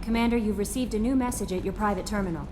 Commander, you've received a new message at your private terminal.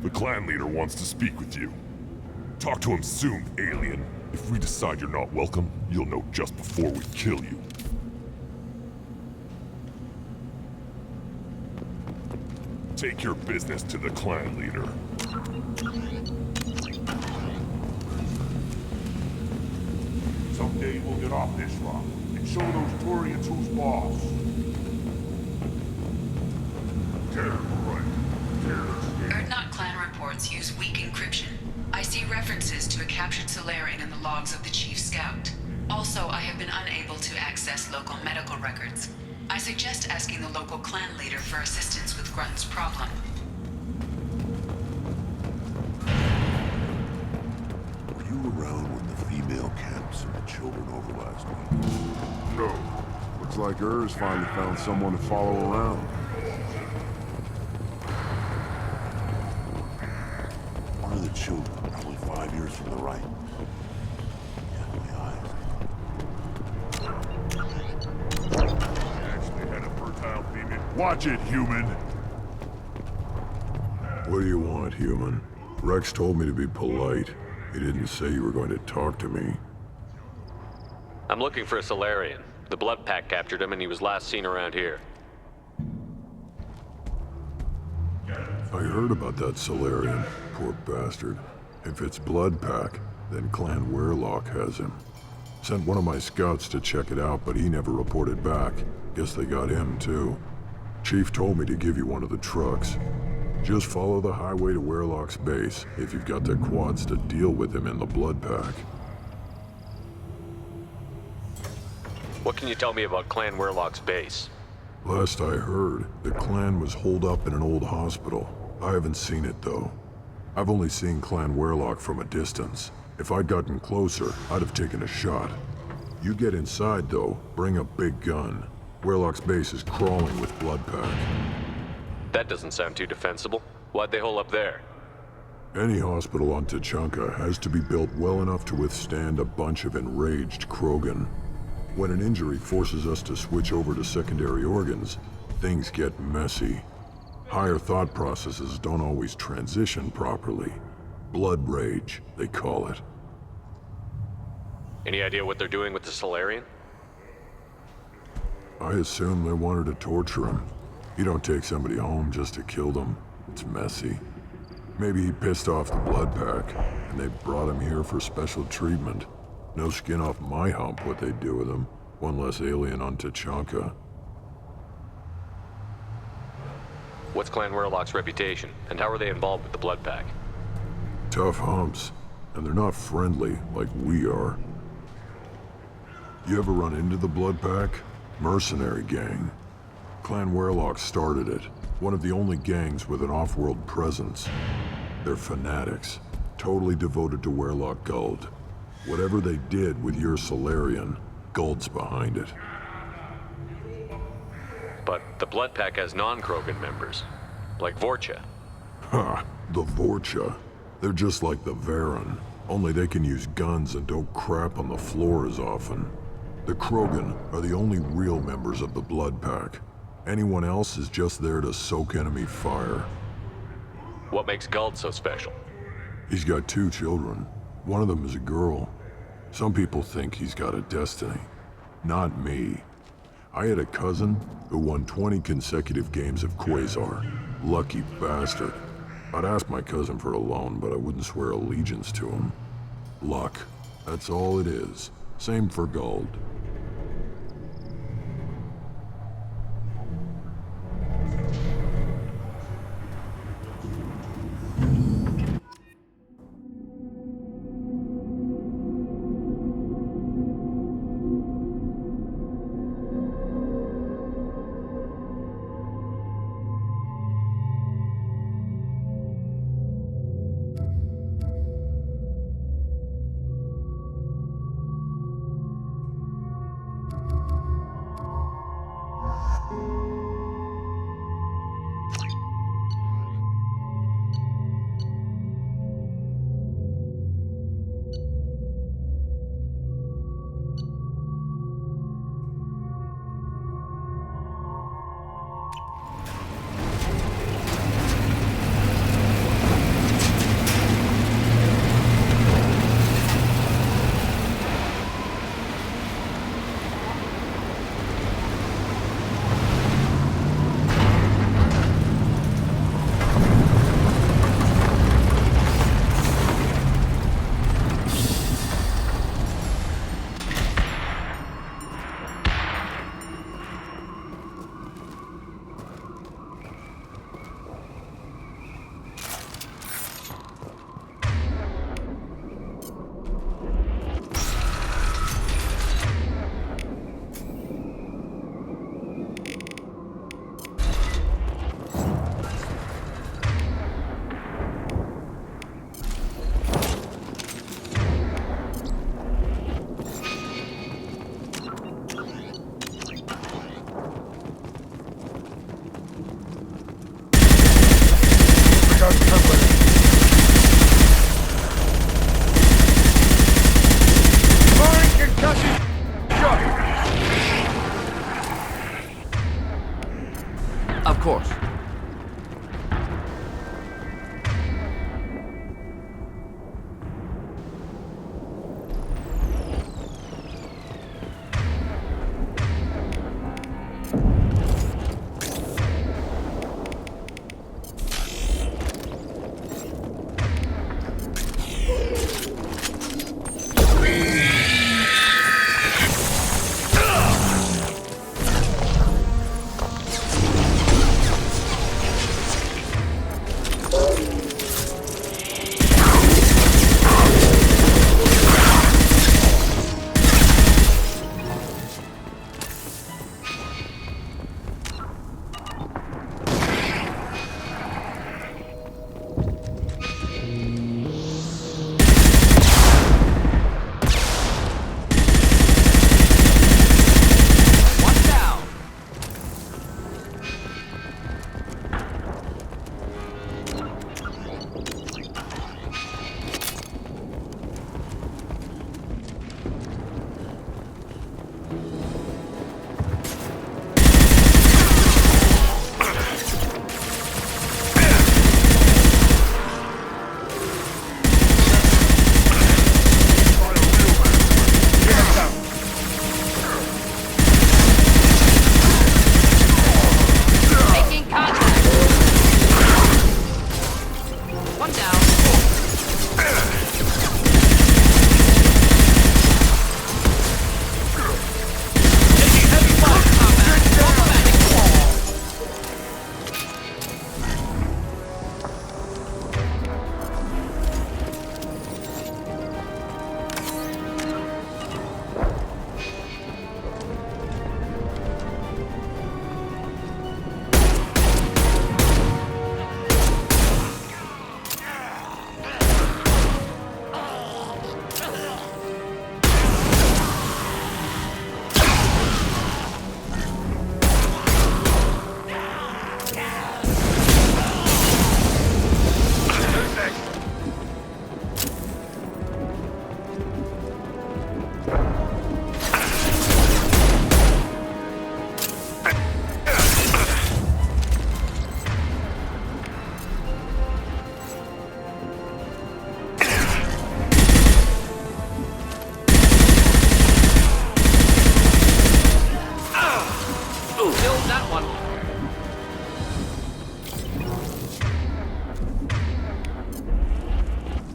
The clan leader wants to speak with you. Talk to him soon, alien. If we decide you're not welcome, you'll know just before we kill you. Take your business to the clan leader. Someday we'll get off this rock and show those Turians who's boss. Terror right. Terror. Erdnot clan reports use weak encryption. I see references to a captured Solarian in the logs of the Chief Scout. Also, I have been unable to access local medical records. I suggest asking the local clan leader for assistance with Grunt's problem. Were you around when the female camps and the children over last week? No. Looks like Urs finally found someone to follow around. One of the children, probably 5 years from the right. Yeah, my eyes. Actually had a fertile female. Watch it, human! What do you want, human? Rex told me to be polite. He didn't say you were going to talk to me. I'm looking for a Solarian. The Blood Pack captured him and he was last seen around here. I heard about that Solarian. Poor bastard. If it's Blood Pack, then Clan Weirlock has him. Sent one of my scouts to check it out, but he never reported back. Guess they got him, too. Chief told me to give you one of the trucks. Just follow the highway to Weirlock's base, if you've got the quads to deal with him in the Blood Pack. What can you tell me about Clan Weirlock's base? Last I heard, the clan was holed up in an old hospital. I haven't seen it, though. I've only seen Clan Weirlock from a distance. If I'd gotten closer, I'd have taken a shot. You get inside, though, bring a big gun. Weirlock's base is crawling with Blood Pack. That doesn't sound too defensible. Why'd they hole up there? Any hospital on Tachanka has to be built well enough to withstand a bunch of enraged Krogan. When an injury forces us to switch over to secondary organs, things get messy. Higher thought processes don't always transition properly. Blood rage, they call it. Any idea what they're doing with the Solarian? I assume they wanted to torture him. You don't take somebody home just to kill them. It's messy. Maybe he pissed off the Blood Pack, and they brought him here for special treatment. No skin off my hump what they'd do with him. One less alien on Tachanka. What's Clan Weirlock's reputation, and how are they involved with the Blood Pack? Tough humps, and they're not friendly like we are. You ever run into the Blood Pack? Mercenary gang. Clan Weirlock started it. One of the only gangs with an off-world presence. They're fanatics, totally devoted to Weirlock Guld. Whatever they did with your Solarian, Guld's behind it. But the Blood Pack has non-Krogan members, like Vorcha. Ha! The Vorcha. They're just like the Varen, only they can use guns and don't crap on the floor as often. The Krogan are the only real members of the Blood Pack. Anyone else is just there to soak enemy fire. What makes Guld so special? He's got 2 children. One of them is a girl. Some people think he's got a destiny. Not me. I had a cousin who won 20 consecutive games of Quasar. Lucky bastard. I'd ask my cousin for a loan, but I wouldn't swear allegiance to him. Luck. That's all it is. Same for Guld.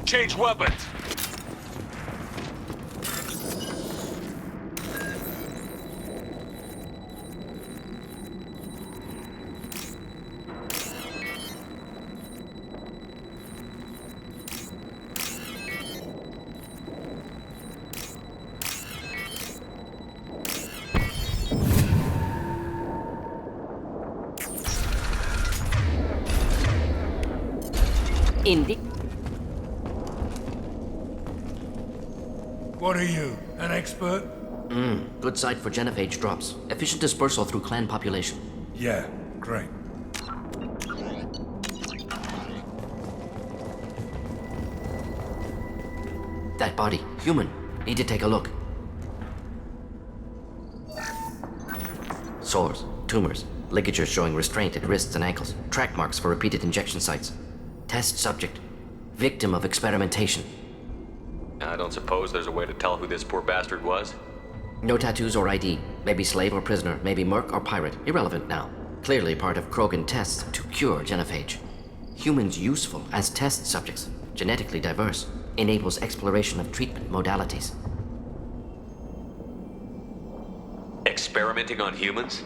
Change weapons! Indy. What are you, an expert? Good site for genophage drops. Efficient dispersal through clan population. Yeah, great. That body, human. Need to take a look. Sores, tumors, ligatures showing restraint at wrists and ankles, track marks for repeated injection sites. Test subject, victim of experimentation. I don't suppose there's a way to tell who this poor bastard was? No tattoos or ID. Maybe slave or prisoner, maybe merc or pirate. Irrelevant now. Clearly part of Krogan tests to cure genophage. Humans useful as test subjects, genetically diverse, enables exploration of treatment modalities. Experimenting on humans?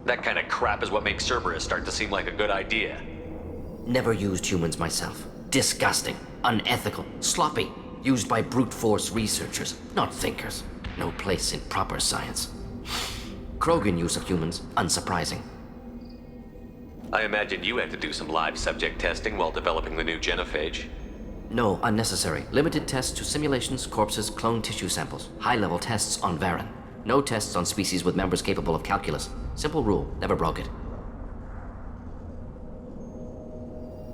That kind of crap is what makes Cerberus start to seem like a good idea. Never used humans myself. Disgusting, unethical, sloppy. Used by brute force researchers, not thinkers. No place in proper science. Krogan use of humans, unsurprising. I imagine you had to do some live subject testing while developing the new genophage. No, unnecessary. Limited tests to simulations, corpses, cloned tissue samples. High-level tests on Varen. No tests on species with members capable of calculus. Simple rule, never broke it.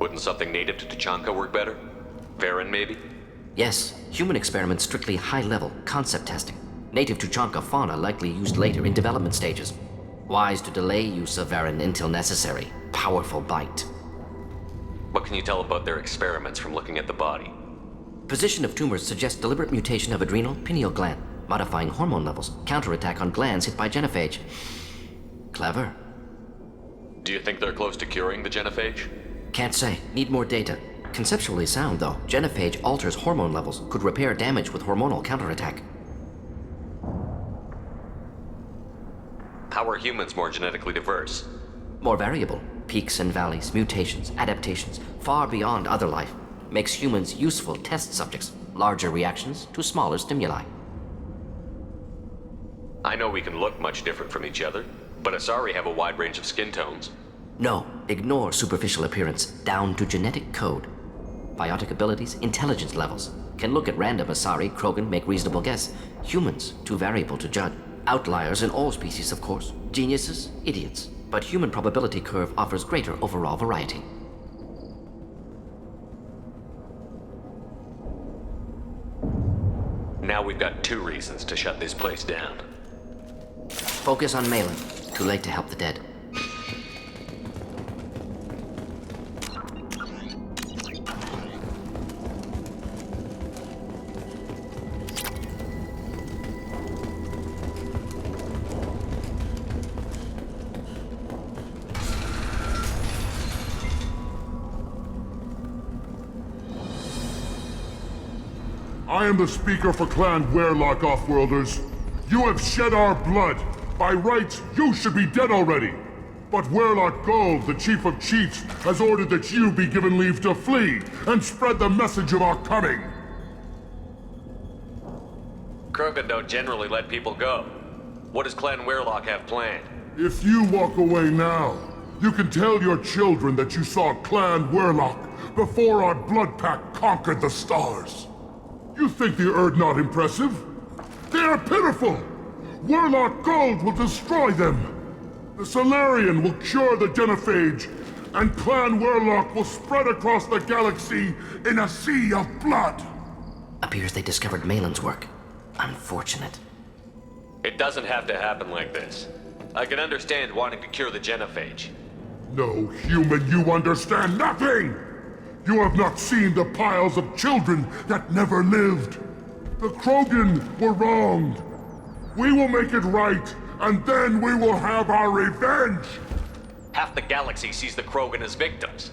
Wouldn't something native to Tuchanka work better? Varen, maybe? Yes, human experiments strictly high-level, concept testing. Native Tuchanka fauna likely used later in development stages. Wise to delay use of Varen until necessary. Powerful bite. What can you tell about their experiments from looking at the body? Position of tumors suggests deliberate mutation of adrenal pineal gland, modifying hormone levels, counterattack on glands hit by genophage. Clever. Do you think they're close to curing the genophage? Can't say. Need more data. Conceptually sound, though. Genophage alters hormone levels, could repair damage with hormonal counterattack. How are humans more genetically diverse? More variable. Peaks and valleys, mutations, adaptations, far beyond other life. Makes humans useful test subjects. Larger reactions to smaller stimuli. I know we can look much different from each other, but Asari have a wide range of skin tones. No, ignore superficial appearance, down to genetic code. Biotic abilities, intelligence levels. Can look at random Asari, Krogan, make reasonable guess. Humans, too variable to judge. Outliers in all species, of course. Geniuses, idiots. But human probability curve offers greater overall variety. Now we've got 2 reasons to shut this place down. Focus on Malin. Too late to help the dead. I am the speaker for Clan Werlock, Offworlders. You have shed our blood. By rights, you should be dead already. But Werlock Gold, the Chief of Chiefs, has ordered that you be given leave to flee and spread the message of our coming. Krogan don't generally let people go. What does Clan Werlock have planned? If you walk away now, you can tell your children that you saw Clan Werlock before our blood pack conquered the stars. You think the Erd not impressive? They are pitiful! Werlock Gold will destroy them! The Solarian will cure the genophage, and Clan Werlock will spread across the galaxy in a sea of blood! Appears they discovered Malin's work. Unfortunate. It doesn't have to happen like this. I can understand wanting to cure the genophage. No, human, you understand nothing! You have not seen the piles of children that never lived. The Krogan were wronged. We will make it right, and then we will have our revenge! Half the galaxy sees the Krogan as victims.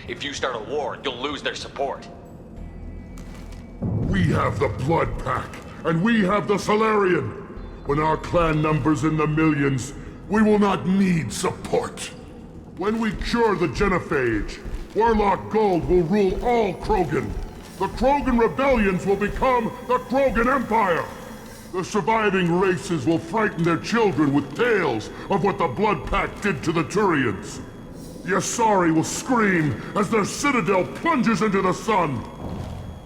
If you start a war, you'll lose their support. have the Blood Pack, and we have the Solarian. When our clan numbers in the millions, we will not need support. When we cure the genophage, Warlock Gold will rule all Krogan. The Krogan rebellions will become the Krogan Empire. The surviving races will frighten their children with tales of what the Blood Pack did to the Turians. The Asari will scream as their citadel plunges into the sun.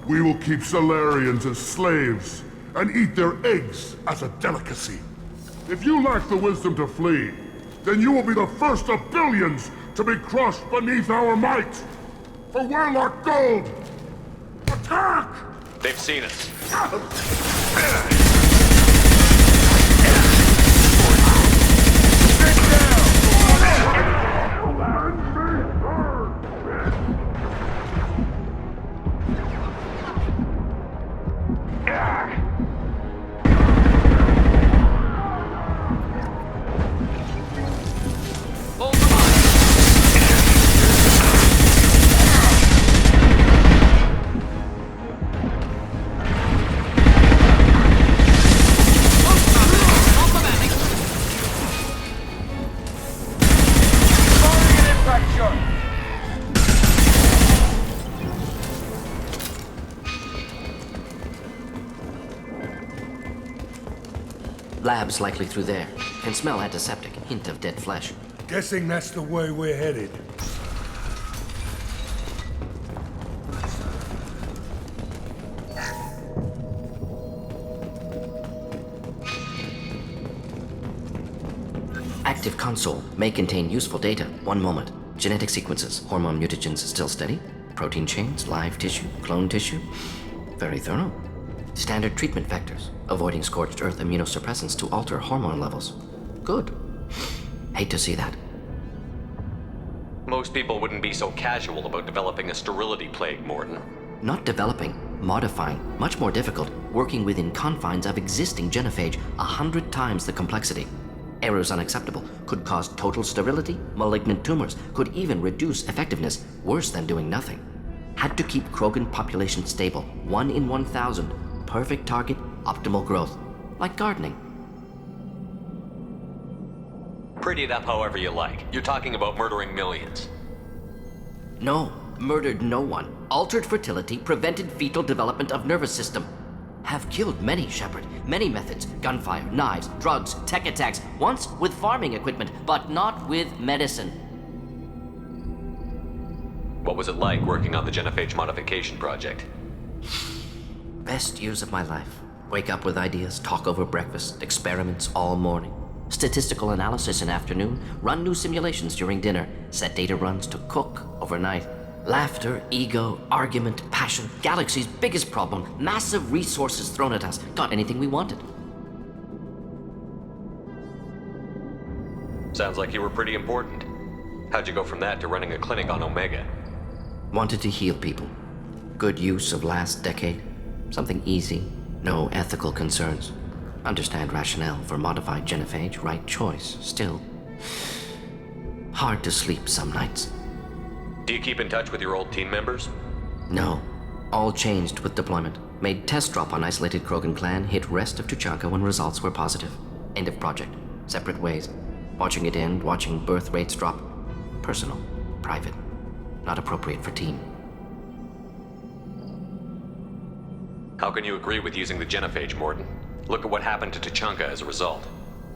We will keep Solarians as slaves and eat their eggs as a delicacy. If you lack the wisdom to flee, then you will be the first of billions to be crushed beneath our might. For Warlock Gold, attack! They've seen us. Labs likely through there. Can smell antiseptic. Hint of dead flesh. Guessing that's the way we're headed. Active console may contain useful data. One moment. Genetic sequences. Hormone mutagens still steady. Protein chains, live tissue, clone tissue. Very thorough. Standard treatment vectors. Avoiding scorched earth immunosuppressants to alter hormone levels. Good. Hate to see that. Most people wouldn't be so casual about developing a sterility plague, Mordin. Not developing, modifying, much more difficult, working within confines of existing genophage, 100 times the complexity. Errors unacceptable, could cause total sterility, malignant tumors, could even reduce effectiveness, worse than doing nothing. Had to keep Krogan population stable, 1 in 1,000, perfect target, optimal growth, like gardening. Pretty it up however you like. You're talking about murdering millions. No, murdered no one. Altered fertility, prevented fetal development of nervous system. Have killed many, Shepard. Many methods. Gunfire, knives, drugs, tech attacks. Once with farming equipment, but not with medicine. What was it like working on the genophage modification project? Best years of my life. Wake up with ideas, talk over breakfast, experiments all morning. Statistical analysis in afternoon, run new simulations during dinner, set data runs to cook overnight. Laughter, ego, argument, passion, galaxy's biggest problem, massive resources thrown at us. Got anything we wanted. Sounds like you were pretty important. How'd you go from that to running a clinic on Omega? Wanted to heal people. Good use of last decade. Something easy, no ethical concerns. Understand rationale for modified genophage, right choice, still. Hard to sleep some nights. Do you keep in touch with your old team members? No. All changed with deployment. Made test drop on isolated Krogan clan, hit rest of Tuchanka when results were positive. End of project. Separate ways. Watching it end, watching birth rates drop. Personal. Private. Not appropriate for team. How can you agree with using the genophage, Mordin? Look at what happened to Tuchanka as a result.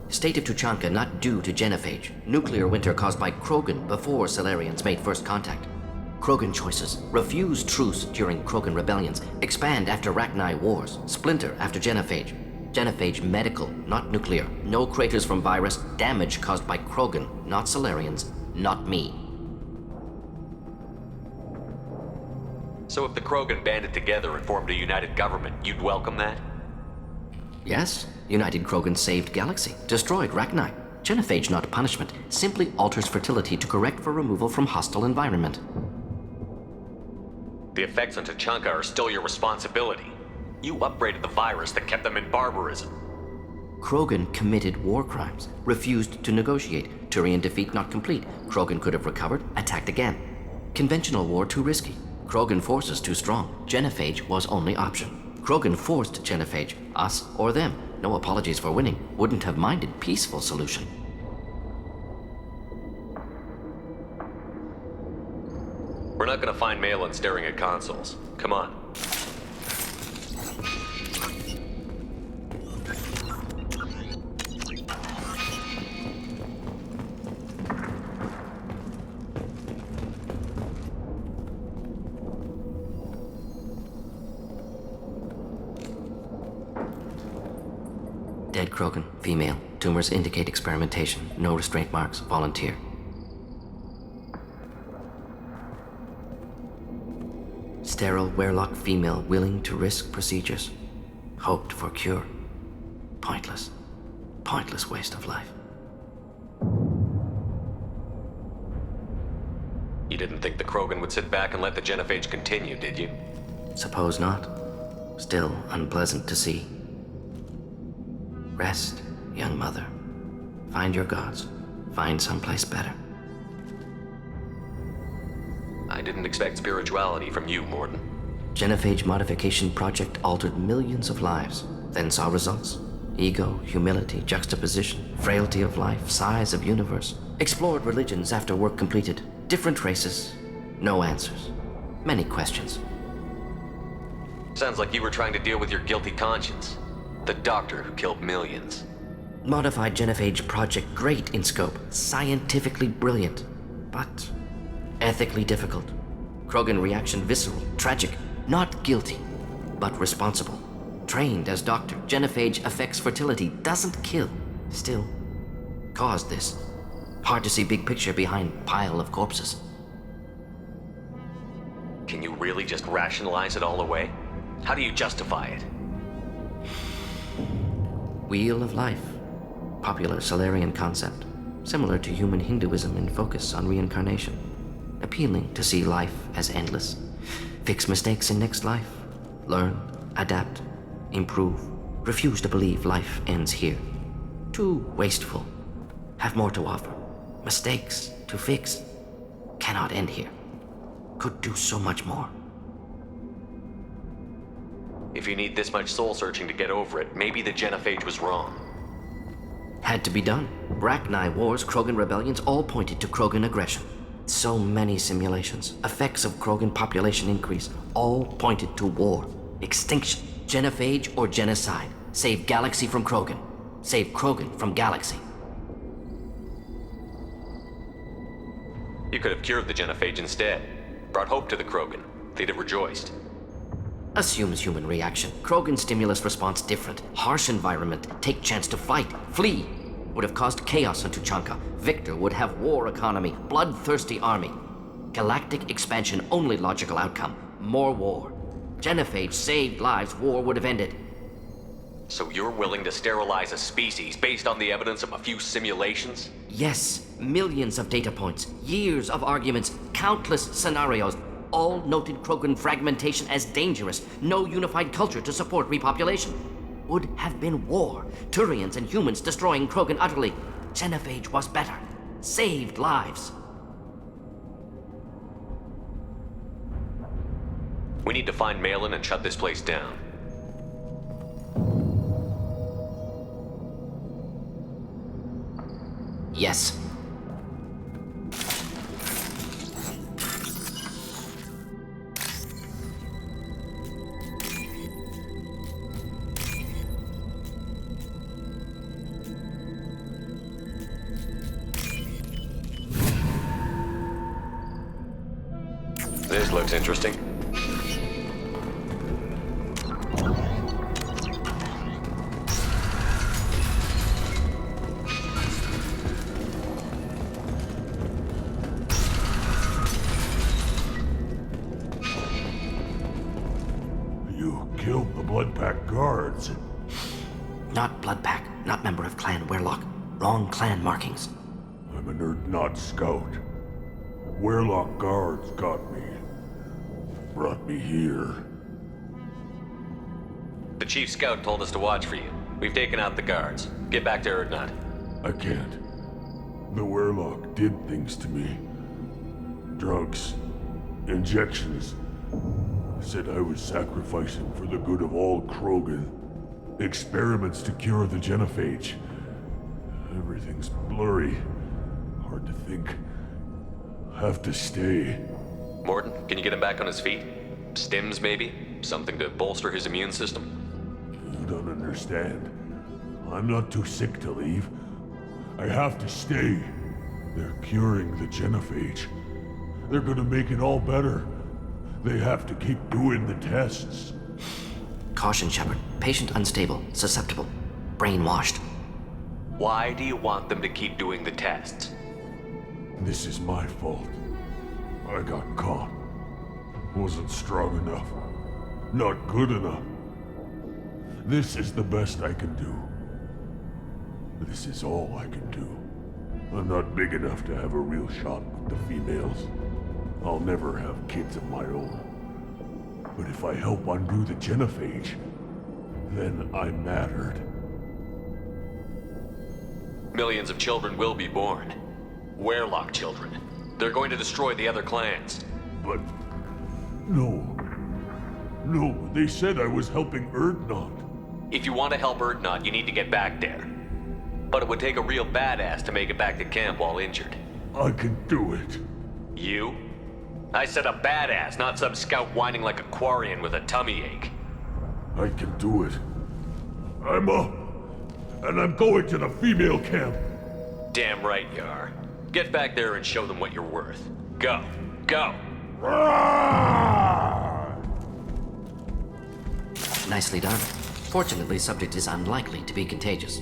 State of Tuchanka not due to genophage. Nuclear winter caused by Krogan before Solarians made first contact. Krogan choices. Refuse truce during Krogan rebellions. Expand after Rachni wars. Splinter after genophage. Genophage medical, not nuclear. No craters from virus. Damage caused by Krogan, not Solarians, not me. So if the Krogan banded together and formed a united government, you'd welcome that? Yes, United Krogan saved Galaxy, destroyed Rachni. Genophage not a punishment, simply alters fertility to correct for removal from hostile environment. The effects on Tuchanka are still your responsibility. You upgraded the virus that kept them in barbarism. Krogan committed war crimes, refused to negotiate. Turian defeat not complete. Krogan could have recovered, attacked again. Conventional war too risky. Krogan forces too strong. Genophage was only option. Krogan forced genophage, us or them. No apologies for winning. Wouldn't have minded peaceful solution. We're not gonna find Malin staring at consoles. Come on. Dead Krogan, female. Tumors indicate experimentation. No restraint marks. Volunteer. Sterile Werelock female willing to risk procedures. Hoped for cure. Pointless. Pointless waste of life. You didn't think the Krogan would sit back and let the genophage continue, did you? Suppose not. Still unpleasant to see. Rest, young mother. Find your gods. Find someplace better. I didn't expect spirituality from you, Mordin. Genophage modification project altered millions of lives, then saw results. Ego, humility, juxtaposition, frailty of life, size of universe. Explored religions after work completed. Different races. No answers. Many questions. Sounds like you were trying to deal with your guilty conscience. The doctor who killed millions. Modified genophage project great in scope, scientifically brilliant, but ethically difficult. Krogan reaction visceral, tragic, not guilty, but responsible. Trained as doctor, genophage affects fertility, doesn't kill, still caused this. Hard to see big picture behind pile of corpses. Can you really just rationalize it all away? How do you justify it? Wheel of life. Popular Solarian concept. Similar to human Hinduism in focus on reincarnation. Appealing to see life as endless. Fix mistakes in next life. Learn, adapt, improve. Refuse to believe life ends here. Too wasteful. Have more to offer. Mistakes to fix. Cannot end here. Could do so much more. If you need this much soul searching to get over it, maybe the genophage was wrong. Had to be done. Rachni wars, Krogan rebellions, all pointed to Krogan aggression. So many simulations, effects of Krogan population increase, all pointed to war, extinction, genophage or genocide. Save galaxy from Krogan. Save Krogan from galaxy. You could have cured the genophage instead. Brought hope to the Krogan. They'd have rejoiced. Assumes human reaction. Krogan stimulus response different. Harsh environment. Take chance to fight. Flee. Would have caused chaos on Tuchanka. Victor would have war economy. Bloodthirsty army. Galactic expansion only logical outcome. More war. Genophage saved lives. War would have ended. So you're willing to sterilize a species based on the evidence of a few simulations? Yes. Millions of data points. Years of arguments. Countless scenarios. All noted Krogan fragmentation as dangerous. No unified culture to support repopulation. Would have been war. Turians and humans destroying Krogan utterly. Genophage was better. Saved lives. We need to find Malin and shut this place down. Yes. This looks interesting. You killed the Blood Pack guards. Not Bloodpack. Not member of Clan Werelock. Wrong clan markings. I'm a nerd, not scout. Werelock guards got me. Brought me here. The chief scout told us to watch for you. We've taken out the guards. Get back to Erdnot. I can't. The Werelock did things to me. Drugs. Injections. said I was sacrificing for the good of all Krogan. Experiments to cure the genophage. Everything's blurry. Hard to think. Have to stay. Mordin, can you get him back on his feet? Stims, maybe? Something to bolster his immune system? You don't understand. I'm not too sick to leave. I have to stay. They're curing the genophage. They're gonna make it all better. They have to keep doing the tests. Caution, Shepard. Patient unstable, susceptible, brainwashed. Why do you want them to keep doing the tests? This is my fault. I got caught. Wasn't strong enough. Not good enough. This is the best I can do. This is all I can do. I'm not big enough to have a real shot with the females. I'll never have kids of my own. But if I help undo the genophage, then I mattered. Millions of children will be born. Werelock children. They're going to destroy the other clans. But... no. No, they said I was helping Erdnot. If you want to help Erdnot, you need to get back there. But it would take a real badass to make it back to camp while injured. I can do it. You? I said a badass, not some scout whining like a Quarian with a tummy ache. I can do it. I'm up. And I'm going to the female camp. Damn right you are. Get back there and show them what you're worth. Go. Go! Nicely done. Fortunately, subject is unlikely to be contagious.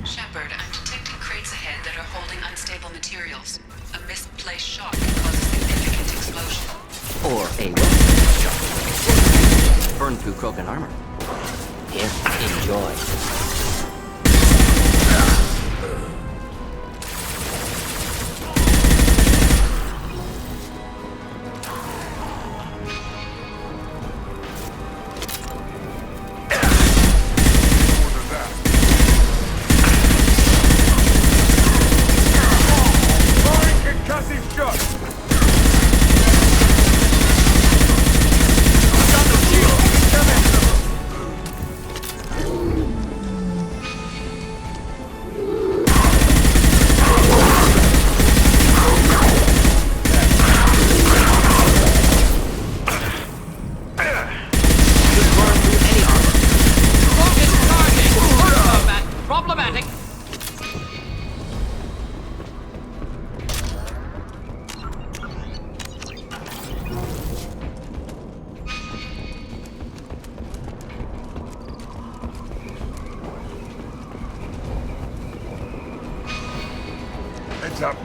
Shepard, I'm detecting crates ahead that are holding unstable materials. A misplaced shock can cause a significant explosion. Or a weapon shot. Burn through Krogan armor. Here, enjoy. Problematic. Heads up.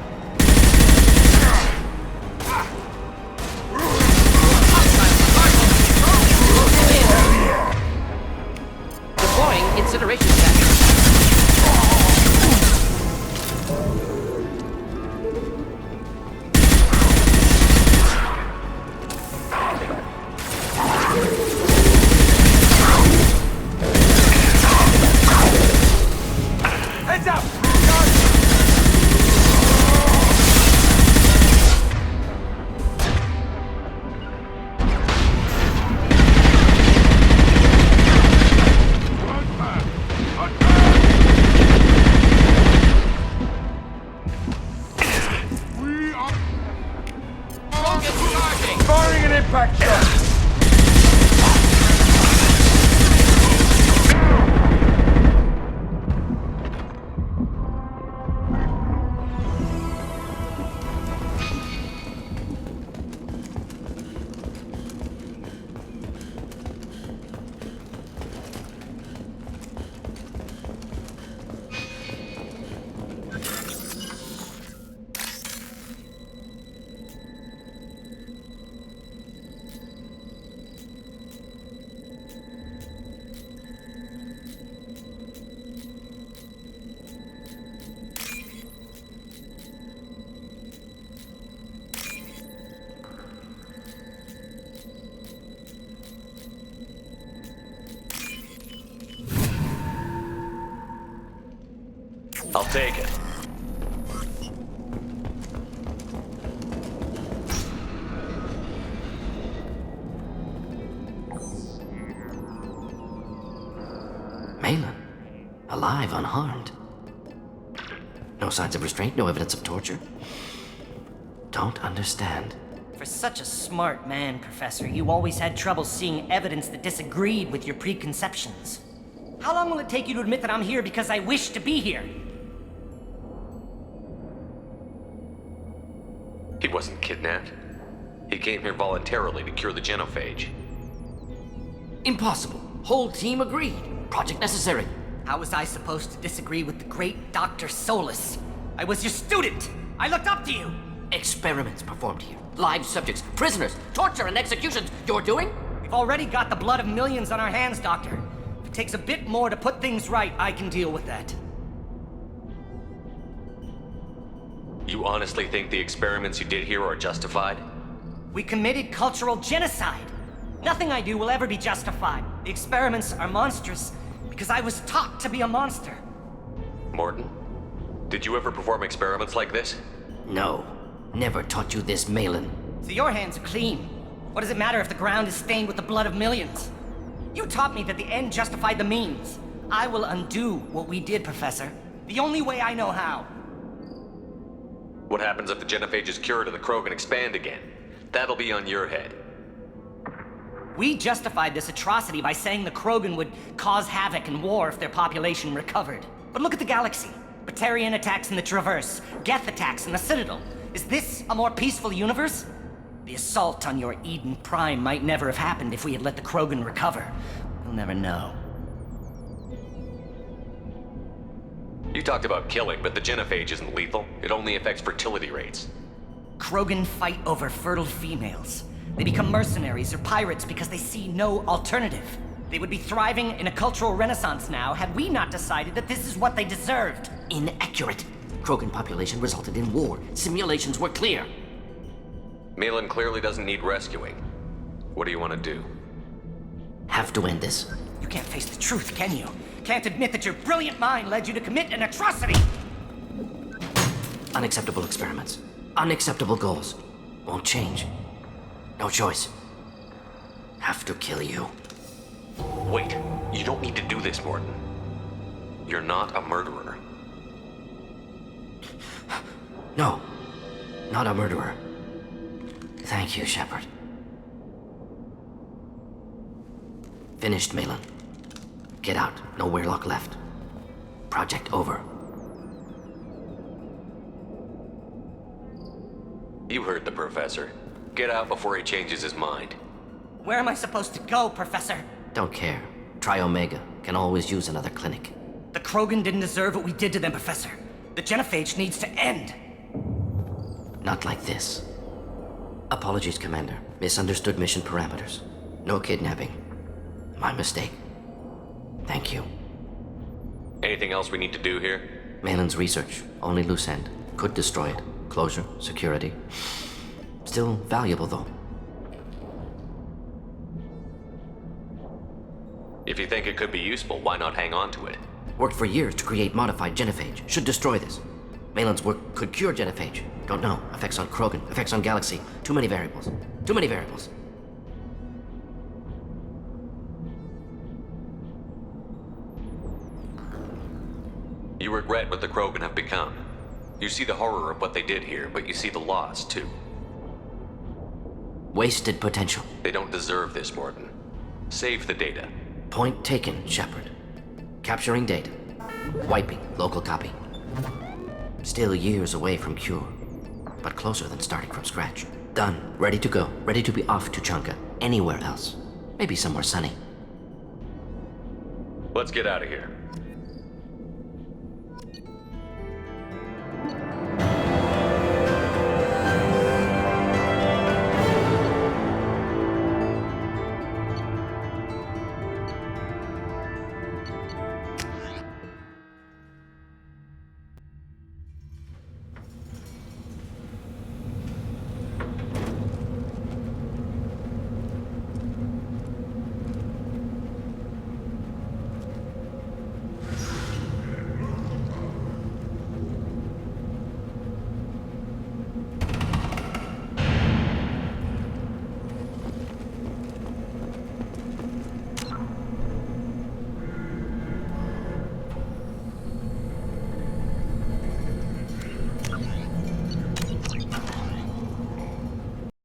Deploying incineration tank. Heads up! Attack! I'll take it. Malin, alive, unharmed. No signs of restraint, no evidence of torture. Don't understand. For such a smart man, Professor, you always had trouble seeing evidence that disagreed with your preconceptions. How long will it take you to admit that I'm here because I wish to be here? He wasn't kidnapped. He came here voluntarily to cure the genophage. Impossible. Whole team agreed. Project necessary. How was I supposed to disagree with the great Dr. Solus? I was your student! I looked up to you! Experiments performed here. Live subjects, prisoners, torture and executions. You're doing? We've already got the blood of millions on our hands, Doctor. If it takes a bit more to put things right, I can deal with that. You honestly think the experiments you did here are justified? We committed cultural genocide. Nothing I do will ever be justified. The experiments are monstrous because I was taught to be a monster. Mordin, did you ever perform experiments like this? No. Never taught you this, Malin. So your hands are clean. What does it matter if the ground is stained with the blood of millions? You taught me that the end justified the means. I will undo what we did, Professor. The only way I know how. What happens if the genophage is cured and the Krogan expand again? That'll be on your head. We justified this atrocity by saying the Krogan would cause havoc and war if their population recovered. But look at the galaxy. Batarian attacks in the Traverse, Geth attacks in the Citadel. Is this a more peaceful universe? The assault on your Eden Prime might never have happened if we had let the Krogan recover. We'll never know. You talked about killing, but the genophage isn't lethal. It only affects fertility rates. Krogan fight over fertile females. They become mercenaries or pirates because they see no alternative. They would be thriving in a cultural renaissance now had we not decided that this is what they deserved. Inaccurate. Krogan population resulted in war. Simulations were clear. Malin clearly doesn't need rescuing. What do you want to do? Have to end this. You can't face the truth, can you? Can't admit that your brilliant mind led you to commit an atrocity! Unacceptable experiments. Unacceptable goals. Won't change. No choice. Have to kill you. Wait, you don't need to do this, Mordin. You're not a murderer. No. Not a murderer. Thank you, Shepard. Finished, Malin. Get out. No Weirlock left. Project over. You heard the professor. Get out before he changes his mind. Where am I supposed to go, Professor? Don't care. Try Omega. Can always use another clinic. The Krogan didn't deserve what we did to them, Professor. The genophage needs to end. Not like this. Apologies, Commander. Misunderstood mission parameters. No kidnapping. My mistake. Thank you. Anything else we need to do here? Malin's research. Only loose end. Could destroy it. Closure. Security. Still valuable, though. If you think it could be useful, why not hang on to it? Worked for years to create modified genophage. Should destroy this. Malin's work could cure genophage. Don't know. Effects on Krogan. Effects on Galaxy. Too many variables. Too many variables. You regret what the Krogan have become. You see the horror of what they did here, but you see the loss, too. Wasted potential. They don't deserve this, Mordin. Save the data. Point taken, Shepard. Capturing data. Wiping local copy. Still years away from cure, but closer than starting from scratch. Done. Ready to go. Ready to be off to Chunka. Anywhere else. Maybe somewhere sunny. Let's get out of here.